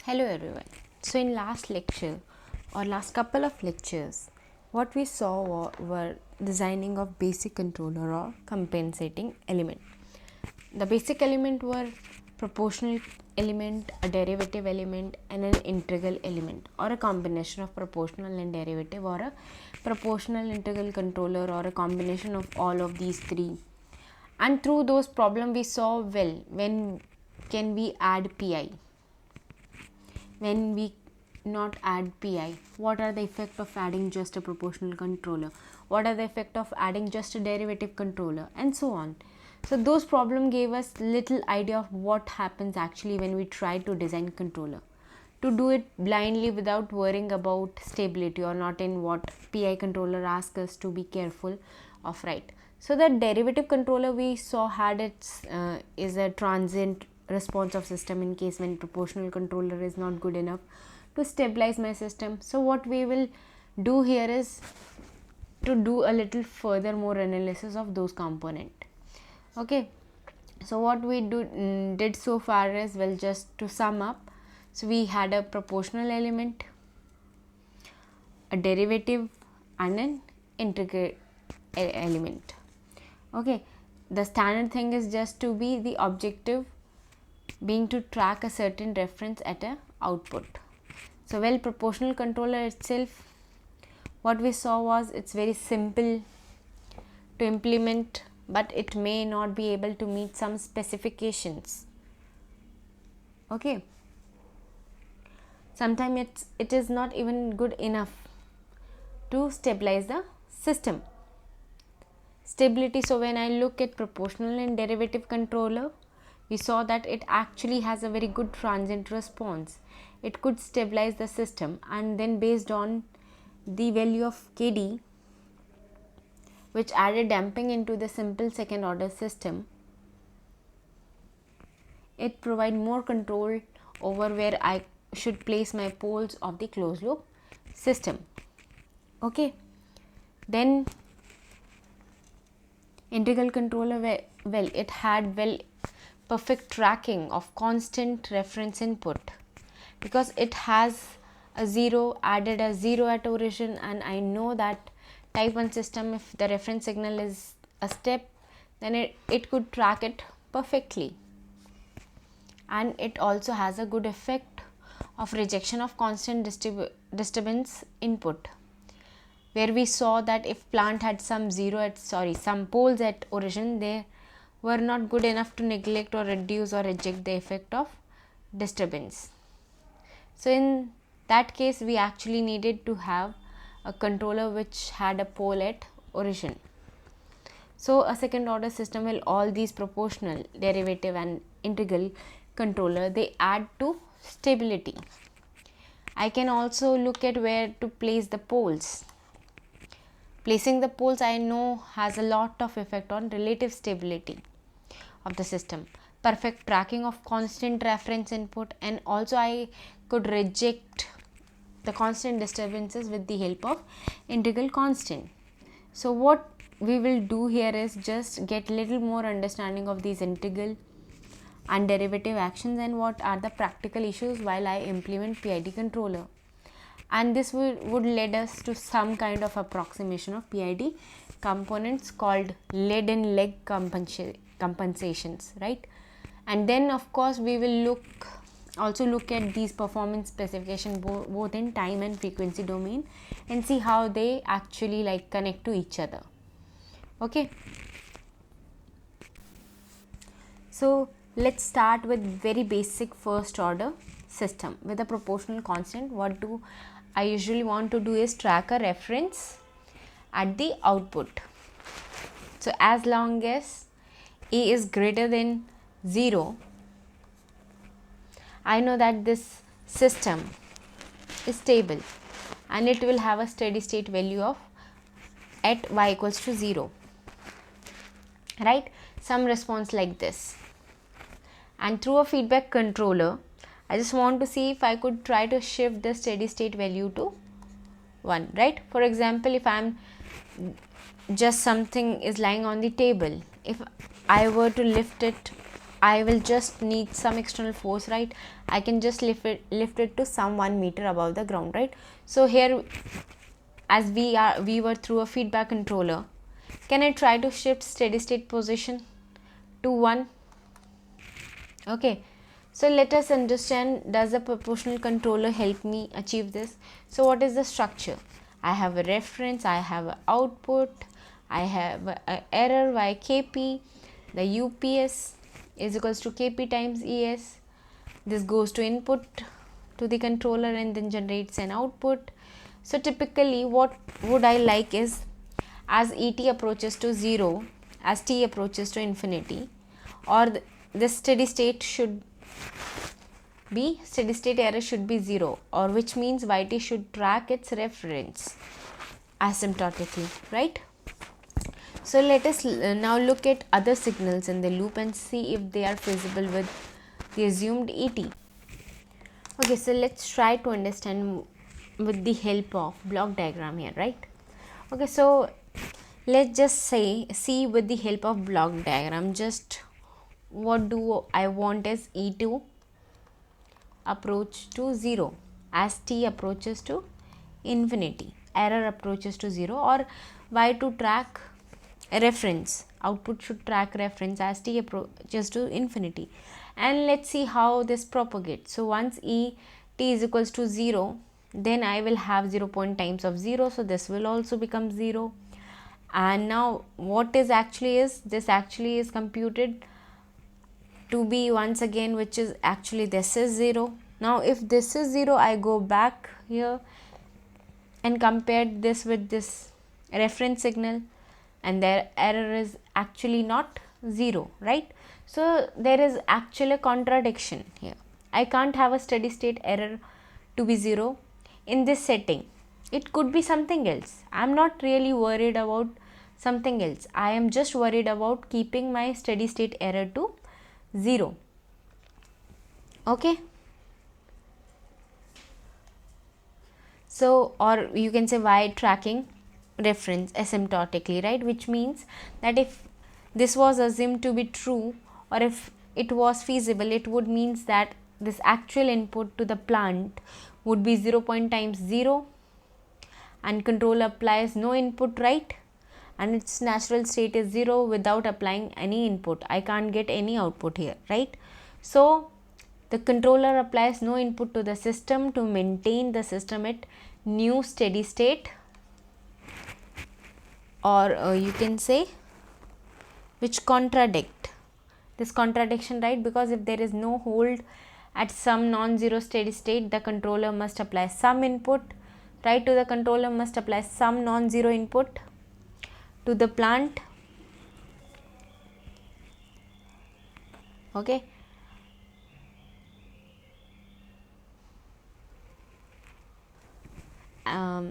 Hello everyone. So in last lecture or last couple of lectures, what we saw were designing of basic controller or compensating element. The basic element were proportional element, a derivative element and an integral element, or a combination of proportional and derivative, or a proportional integral controller, or a combination of all of these three. And through those problems we saw, well, when can we add pi, when we not add pi, what are the effect of adding just a proportional controller, what are the effect of adding just a derivative controller, and so on. So those problem gave us little idea of what happens actually when we try to design controller, to do it blindly without worrying about stability or not, in what pi controller asks us to be careful of, right? So the derivative controller we saw had its is a transient response of system in case when proportional controller is not good enough to stabilize my system. So what we will do here is to do a little further more analysis of those component. Okay, so what we did so far is, well, just to sum up, so we had a proportional element, a derivative and an integral element. Okay, the standard thing is just to be the objective being to track a certain reference at a output. So well, proportional controller itself, what we saw was it's very simple to implement, but it may not be able to meet some specifications. Okay, sometimes it is not even good enough to stabilize the system stability. So when I look at proportional and derivative controller, we saw that it actually has a very good transient response. It could stabilize the system, and then based on the value of Kd, which added damping into the simple second order system, it provide more control over where I should place my poles of the closed loop system. Okay, then integral controller, well, it had perfect tracking of constant reference input, because it has a 0, added a 0 at origin, and I know that type 1 system, if the reference signal is a step, then it could track it perfectly. And it also has a good effect of rejection of constant disturbance input, where we saw that if plant had some some poles at origin, they were not good enough to neglect or reduce or reject the effect of disturbance. So in that case, we actually needed to have a controller which had a pole at origin. So a second order system, will all these proportional, derivative and integral controller, they add to stability. I can also look at where to place the poles. Placing the poles, I know, has a lot of effect on relative stability of the system, perfect tracking of constant reference input, and also I could reject the constant disturbances with the help of integral constant. So what we will do here is just get little more understanding of these integral and derivative actions and what are the practical issues while I implement PID controller. And this would lead us to some kind of approximation of PID components called lead and leg compensations, right? And then of course we will also look at these performance specification both in time and frequency domain, and see how they actually connect to each other. Okay, so let's start with very basic first order system with a proportional constant. What do I usually want to do is track a reference at the output. So as long as A is greater than 0, I know that this system is stable and it will have a steady state value of at y equals to 0, right? Some response like this. And through a feedback controller, I just want to see if I could try to shift the steady state value to 1, right? For example, if I'm just something is lying on the table, if I were to lift it I will just need some external force, right? I can just lift it to some 1 meter above the ground, right? So here, as we were through a feedback controller, can I try to shift steady state position to 1? Okay, so let us understand, does the proportional controller help me achieve this? So what is the structure? I have a reference, I have an output, I have an error y kp, the UPS is equals to kp times ES. This goes to input to the controller and then generates an output. So typically what would I like is, as ET approaches to 0, as t approaches to infinity, or this steady state error should be 0, or which means yt should track its reference asymptotically, right? So let us now look at other signals in the loop and see if they are feasible with the assumed ET. Okay, so let's try to understand with the help of block diagram here, right? Okay, so let's just see with the help of block diagram, just what do I want is E2 approach to 0 as t approaches to infinity, error approaches to 0, or y to track a reference, output should track reference as t approaches to infinity. And let's see how this propagates. So once E t is equals to 0, then I will have 0 point times of 0, so this will also become 0. And now what is actually is, this actually is computed to be once again, which is actually this is 0. Now if this is 0, I go back here and compare this with this reference signal, and their error is actually not 0, right? So there is actually a contradiction here. I can't have a steady state error to be 0 in this setting. It could be something else. I'm not really worried about something else. I am just worried about keeping my steady state error to 0. Okay. So, or you can say y tracking reference asymptotically, right? Which means that if this was assumed to be true, or if it was feasible, it would means that this actual input to the plant would be 0 point times 0, and control applies no input, right? And its natural state is 0 without applying any input. I can't get any output here, right? So the controller applies no input to the system to maintain the system at new steady state, or you can say which contradict this contradiction, right? Because if there is no hold at some non-zero steady state, the controller must apply some input, right? To the controller must apply some non-zero input to the plant. Okay,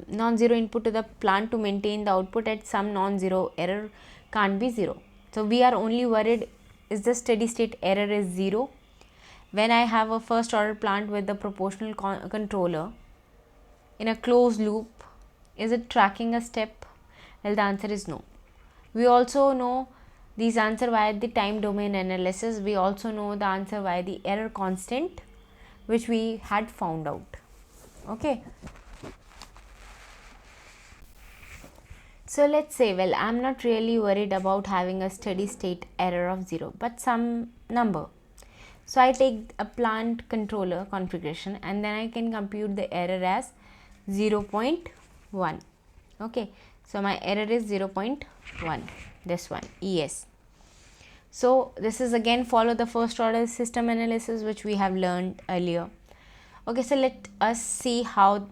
non-zero input to the plant to maintain the output at some non-zero error can't be 0. So we are only worried is the steady state error is 0 when I have a first order plant with the proportional controller in a closed loop. Is it tracking a step? Well, the answer is no. We also know these answer via the time domain analysis. We also know the answer via the error constant, which we had found out. Okay. So let's say, well, I'm not really worried about having a steady state error of 0, but some number. So I take a plant controller configuration and then I can compute the error as 0.1. Okay, so my error is 0.1, this one, ES. So this is again follow the first order system analysis which we have learned earlier. Okay, so let us see how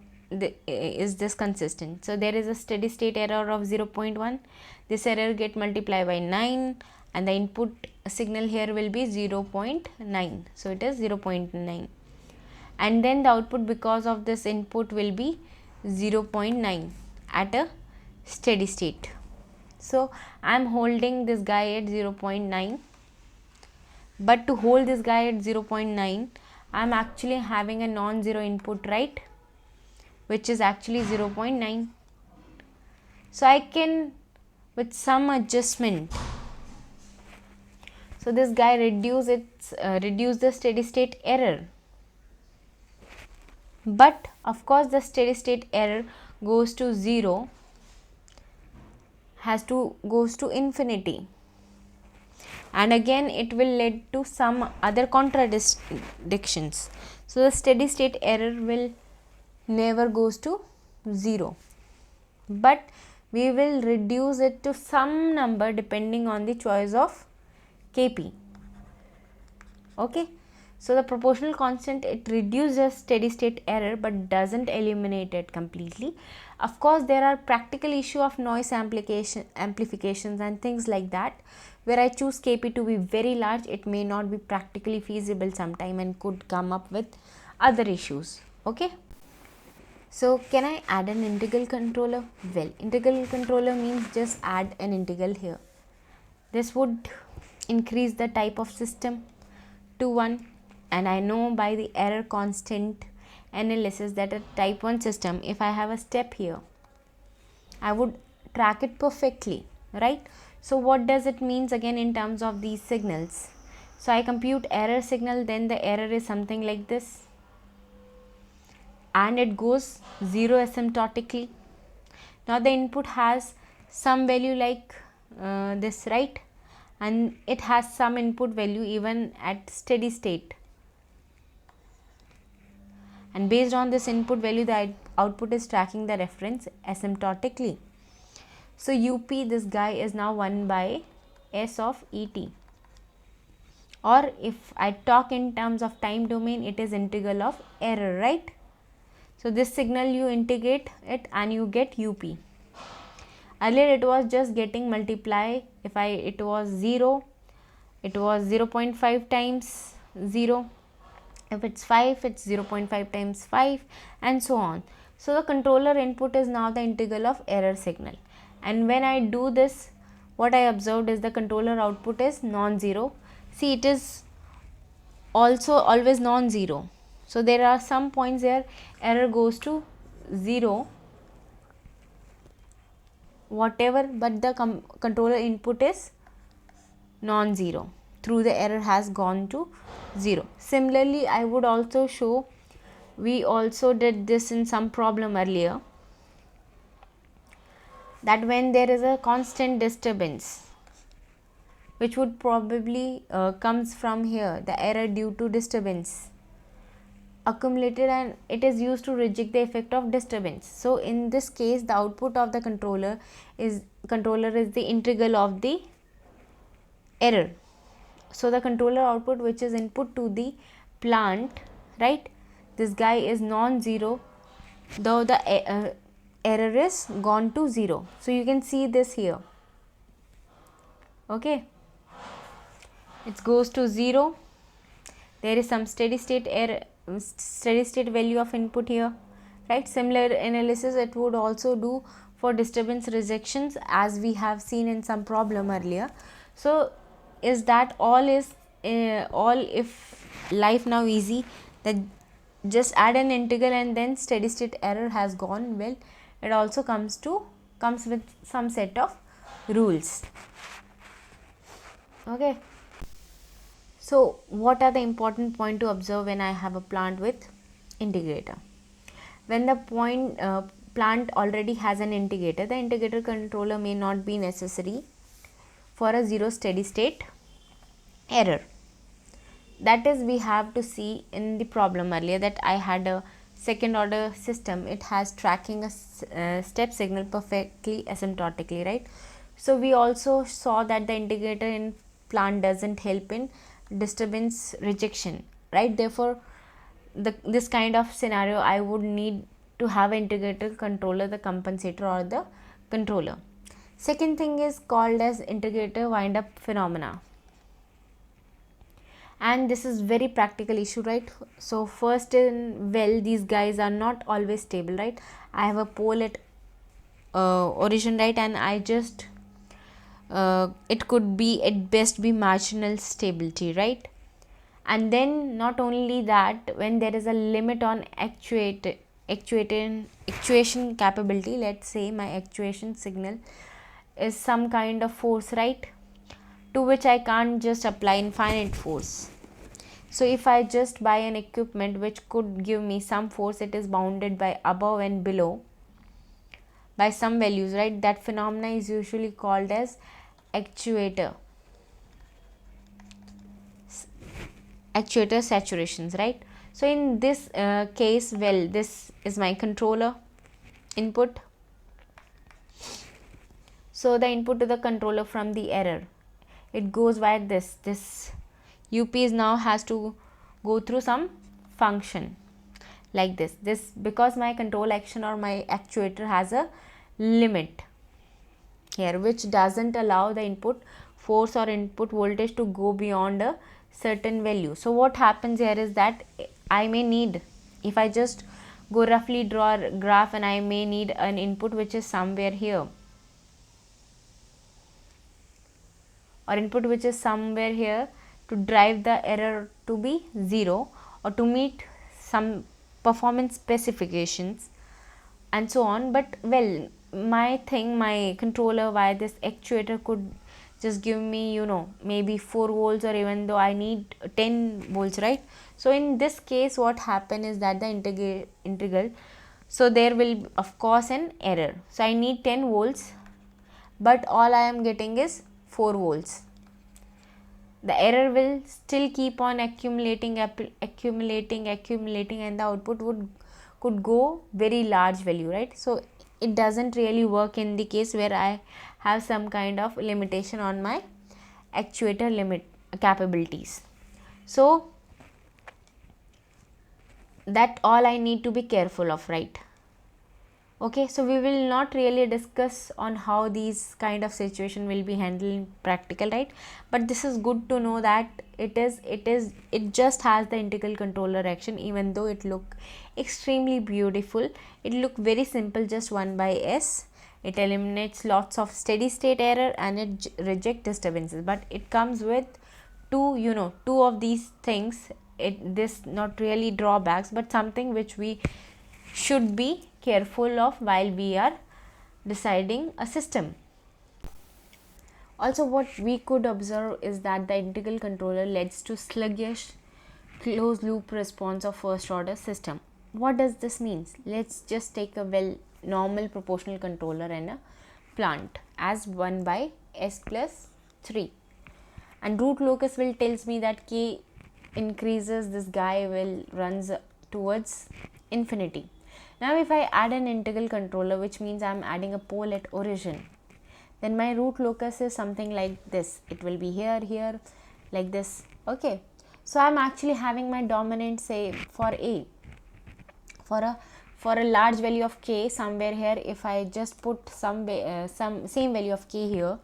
is this consistent. So there is a steady state error of 0.1. This error get multiplied by 9 and the input signal here will be 0.9. So it is 0.9, and then the output because of this input will be 0.9 at a steady state. So I am holding this guy at 0.9, but to hold this guy at 0.9 I am actually having a non-zero input, right, which is actually 0.9. So I can, with some adjustment, So this guy reduce the steady state error, but of course the steady state error goes to 0, goes to infinity, and again it will lead to some other contradictions. So the steady state error will never goes to 0, but we will reduce it to some number depending on the choice of Kp. Okay, so the proportional constant, it reduces steady state error but doesn't eliminate it completely. Of course there are practical issue of noise amplifications and things like that, where I choose Kp to be very large. It may not be practically feasible sometime and could come up with other issues. Okay, so can I add an integral controller? Well, integral controller means just add an integral here. This would increase the type of system to 1, and I know by the error constant analysis that a type 1 system, if I have a step here, I would track it perfectly, right? So what does it means again in terms of these signals? So I compute error signal, then the error is something like this, and it goes 0 asymptotically. Now the input has some value like this, right? And it has some input value even at steady state, and based on this input value the output is tracking the reference asymptotically. So UP, this guy is now 1 by S of ET, or if I talk in terms of time domain, it is integral of error, right? So this signal you integrate it and you get UP. Earlier it was just getting multiply. If it was 0, it was 0.5 times 0. If it's 5, it's 0.5 times 5, and so on. So the controller input is now the integral of error signal, and when I do this, what I observed is the controller output is non-zero. See, it is also always non-zero. So there are some points where error goes to 0 whatever, but the controller input is non-zero, through the error has gone to 0. Similarly, I would also show, we also did this in some problem earlier, that when there is a constant disturbance, which would probably comes from here, the error due to disturbance accumulated, and it is used to reject the effect of disturbance. So in this case the output of the controller is the integral of the error. So the controller output, which is input to the plant, right, this guy is non-zero, though the error is gone to 0. So you can see this here. Okay, it goes to 0. There is some steady state error, steady state value of input here, right? Similar analysis it would also do for disturbance rejections, as we have seen in some problem earlier. So is that all? Is all if life now easy, that just add an integral and then steady state error has gone? Well, it also comes with some set of rules. Okay, so what are the important point to observe when I have a plant with integrator? When the plant already has an integrator, the integrator controller may not be necessary for a 0 steady state error. That is, we have to see in the problem earlier that I had a second order system. It has tracking a step signal perfectly asymptotically, right? So we also saw that the integrator in plant doesn't help in disturbance rejection, right? Therefore this kind of scenario I would need to have an integrator controller, the compensator or the controller. Second thing is called as integrator wind up phenomena, and this is very practical issue, right? So first in, well, these guys are not always stable, right? I have a pole at origin, right, and I just it could be at best be marginal stability, right? And then not only that, when there is a limit on actuation capability, let's say my actuation signal is some kind of force, right, to which I can't just apply infinite force. So if I just buy an equipment which could give me some force, it is bounded by above and below by some values, right? That phenomena is usually called as actuator saturations, right? So in this case, well, this is my controller input. So the input to the controller from the error, it goes via this UP is now has to go through some function like this because my control action or my actuator has a limit here which doesn't allow the input force or input voltage to go beyond a certain value. So what happens here is that I may need, if I just go roughly draw a graph, and I may need an input which is somewhere here, or input which is somewhere here to drive the error to be 0 or to meet some performance specifications and so on. But well, my controller via this actuator could just give me maybe 4 volts, or even though I need 10 volts, right? So in this case what happen is that the integral, so there will of course an error. So I need 10 volts, but all I am getting is 4 volts. The error will still keep on accumulating, and the output could go very large value, right? So it doesn't really work in the case where I have some kind of limitation on my actuator limit capabilities. So that all I need to be careful of, right? Okay, so we will not really discuss on how these kind of situation will be handled in practical, right? But this is good to know that it just has the integral controller action, even though it look extremely beautiful. It look very simple, just 1 by S. It eliminates lots of steady state error and it reject disturbances, but it comes with two of these things. This not really drawbacks, but something which we should be careful of while we are deciding a system. Also, what we could observe is that the integral controller leads to sluggish closed loop response of first order system. What does this mean? Let's just take a normal proportional controller and a plant as 1 by S plus 3, and root locus will tells me that K increases, this guy will runs towards infinity. Now if I add an integral controller, which means I am adding a pole at origin, then my root locus is something like this. It will be here like this. Okay, so I am actually having my dominant, say for A, for a large value of K somewhere here. If I just put some same value of K here,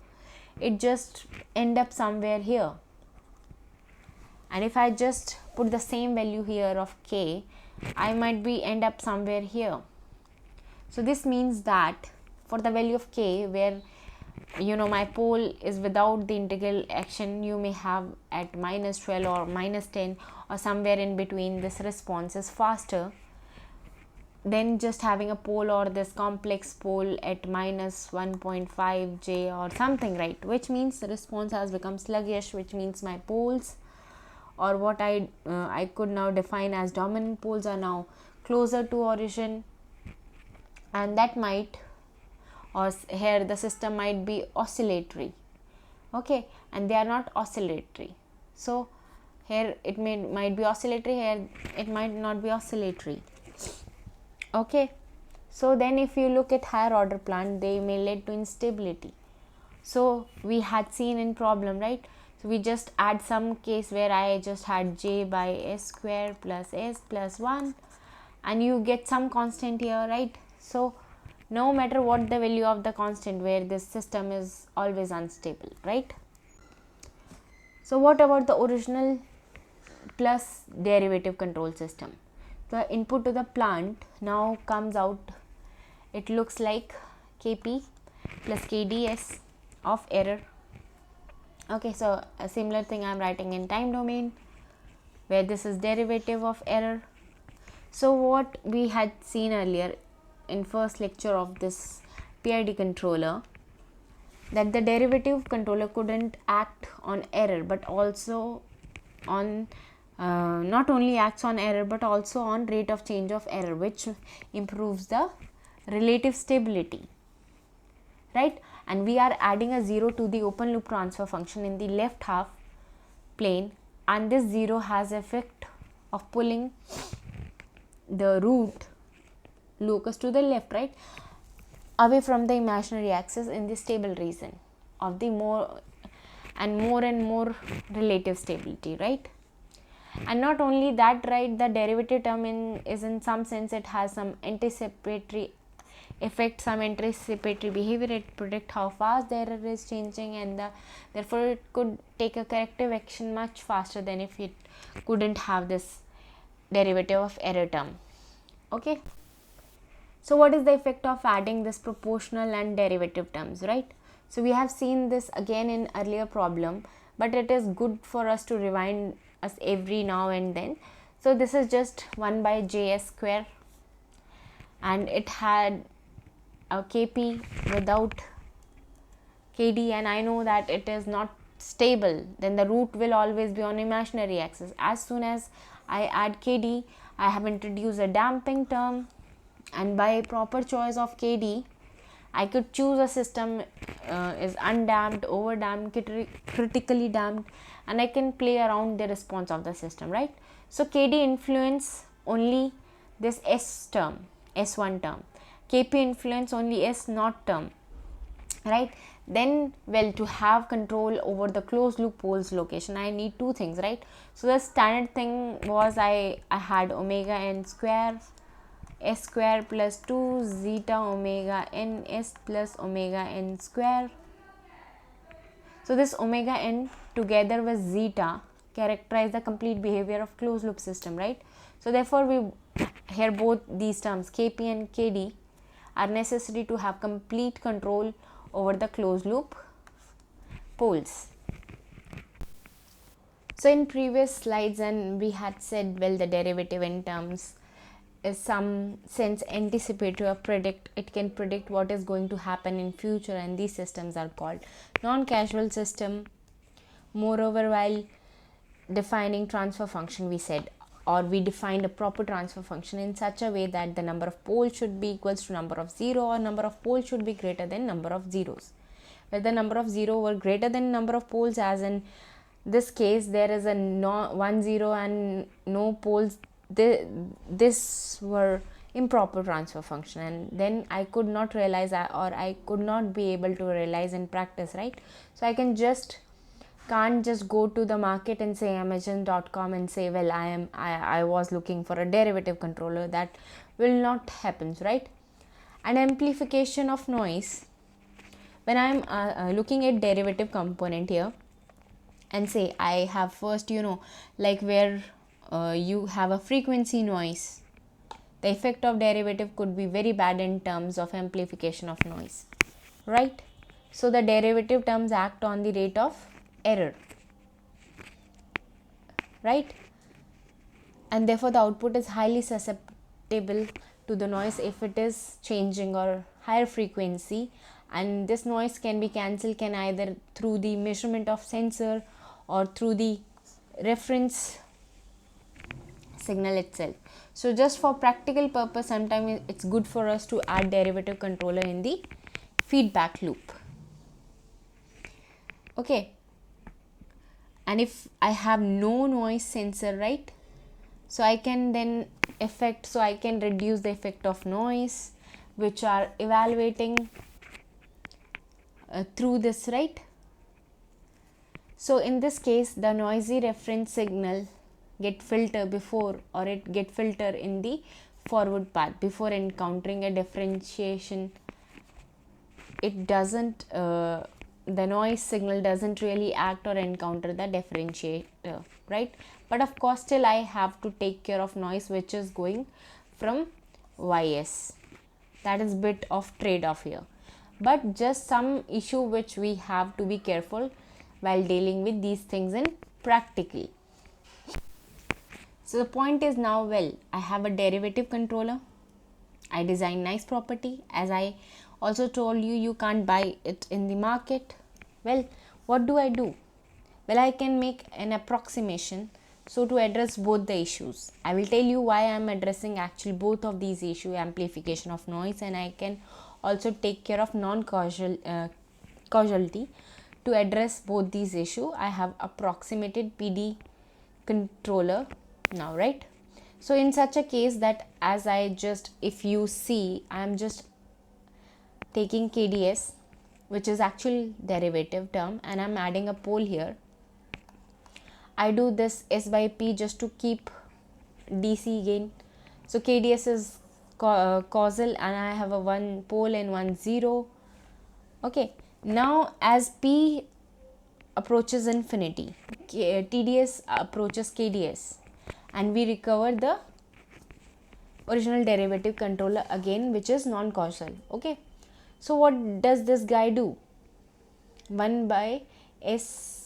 it just end up somewhere here, and if I just put the same value here of K, I might be end up somewhere here. So this means that for the value of K, where my pole is without the integral action, you may have at minus 12 or minus 10 or somewhere in between. This response is faster than just having a pole or this complex pole at minus 1.5 J or something, right? Which means the response has become sluggish, which means my poles, or what I could now define as dominant poles, are now closer to origin, and that might, or here the system might be oscillatory. Okay, and they are not oscillatory. So here it might be oscillatory, here it might not be oscillatory. Okay, so then if you look at higher order plant, they may lead to instability. So we had seen in problem, right? So we just add some case where I just had J by S square plus S plus 1, and you get some constant here, right? So no matter what the value of the constant, where this system is always unstable, right? So what about the original plus derivative control system? The input to the plant now comes out, it looks like Kp plus Kds of error. Okay, so a similar thing I am writing in time domain, where this is derivative of error. So what we had seen earlier in first lecture of this PID controller, that the derivative controller couldn't act on error but also on not only acts on error but also on rate of change of error, which improves the relative stability, right? And we are adding a 0 to the open loop transfer function in the left half plane, and this 0 has effect of pulling the root locus to the left, right, away from the imaginary axis in the stable region of the more and more relative stability, right? And not only that, right, the derivative term is in some sense it has some anticipatory effect, some anticipatory behavior. It predict how fast the error is changing, and therefore it could take a corrective action much faster than if it couldn't have this derivative of error term. Okay, so what is the effect of adding this proportional and derivative terms, right? So we have seen this again in earlier problem, but it is good for us to rewind us every now and then. So this is just 1 by js square, and it had a kp without kd, and I know that it is not stable, then the root will always be on imaginary axis. As soon as I add kd, I have introduced a damping term, and by proper choice of kd I could choose a system is undamped, overdamped, critically damped, and I can play around the response of the system, right? So kd influence only this s term, s1 term, kp influence only s naught term, right? Then, well, to have control over the closed loop poles location, I need two things, right? So the standard thing was I had omega n square s square plus 2 zeta omega n s plus omega n square. So this omega n together with zeta characterize the complete behavior of closed loop system, right? So therefore we here both these terms kp and kd are necessary to have complete control over the closed loop poles. So in previous slides, and we had said, well, the derivative in terms is some sense anticipatory or predict. It can predict what is going to happen in future, and these systems are called non-causal system. Moreover, while defining transfer function, we said, or we defined a proper transfer function in such a way that the number of poles should be equals to number of 0, or number of poles should be greater than number of zeros, where the number of 0 were greater than number of poles, as in this case there is a 1 0 and no poles. This were improper transfer function, and then I could not realize, or I could not be able to realize in practice, right? So I can't just go to the market and say Amazon.com and say, well, I was looking for a derivative controller. That will not happen, right? And amplification of noise, when I'm looking at derivative component here, and say I have first, like where you have a frequency noise, the effect of derivative could be very bad in terms of amplification of noise, right? So the derivative terms act on the rate of error, right? And therefore the output is highly susceptible to the noise if it is changing or higher frequency, and this noise can be cancelled can either through the measurement of sensor or through the reference signal itself. So just for practical purpose, sometimes it's good for us to add derivative controller in the feedback loop. Okay, and if I have no noise sensor, right, so I can then I can reduce the effect of noise which are evaluating through this, right? So in this case the noisy reference signal get filtered before, or it get filtered in the forward path before encountering a differentiation. It doesn't the noise signal doesn't really act or encounter the differentiator, right? But of course still I have to take care of noise which is going from ys. That is bit of trade-off here, but just some issue which we have to be careful while dealing with these things in practically. So the point is now, well, I have a derivative controller, I design nice property, as I also told you can't buy it in the market. Well, what do I do? Well, I can make an approximation so to address both the issues. I will tell you why I am addressing actually both of these issues, amplification of noise, and I can also take care of non-causal causality. To address both these issues, I have approximated PD controller now, right? So in such a case that, as I just, if you see, I am just taking KDS, which is actual derivative term, and I'm adding a pole here. I do this S by P just to keep DC gain. So KDS is causal, and I have a one pole and one zero. Okay, now as P approaches infinity, TDS approaches KDS, and we recover the original derivative controller again, which is non-causal. Okay, so what does this guy do? 1 by S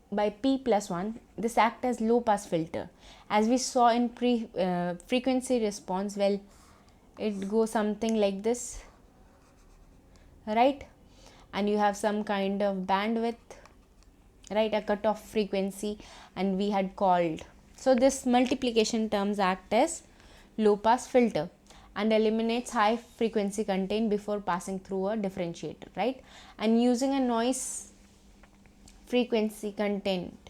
by P plus 1, this act as low pass filter. As we saw in frequency response, well, it goes something like this, right? And you have some kind of bandwidth, right, a cutoff frequency, and we had called. So this multiplication terms act as low pass filter and eliminates high frequency content before passing through a differentiator, right? And using a noise frequency content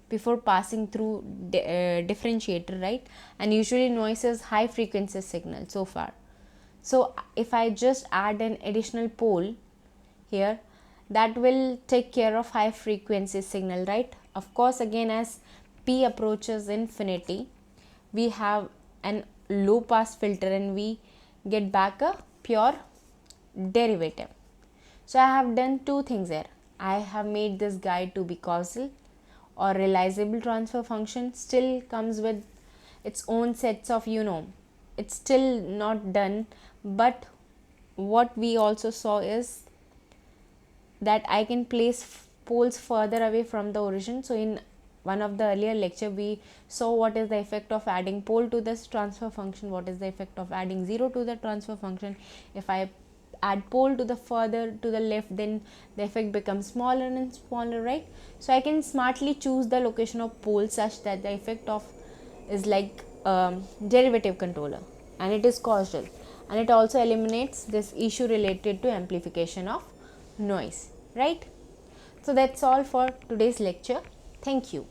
before passing through differentiator, right? And usually noise is high frequency signal so far. So if I just add an additional pole here, that will take care of high frequency signal, right? Of course, again, as P approaches infinity, we have an low pass filter and we get back a pure derivative. So I have done two things here. I have made this guy to be causal or realizable transfer function, still comes with its own sets of, it's still not done, but what we also saw is that I can place poles further away from the origin. So in one of the earlier lecture, we saw what is the effect of adding pole to this transfer function, what is the effect of adding 0 to the transfer function. If I add pole to the further to the left, then the effect becomes smaller and smaller, right? So I can smartly choose the location of pole such that the effect of is like derivative controller, and it is causal, and it also eliminates this issue related to amplification of noise, right? So that's all for today's lecture. Thank you.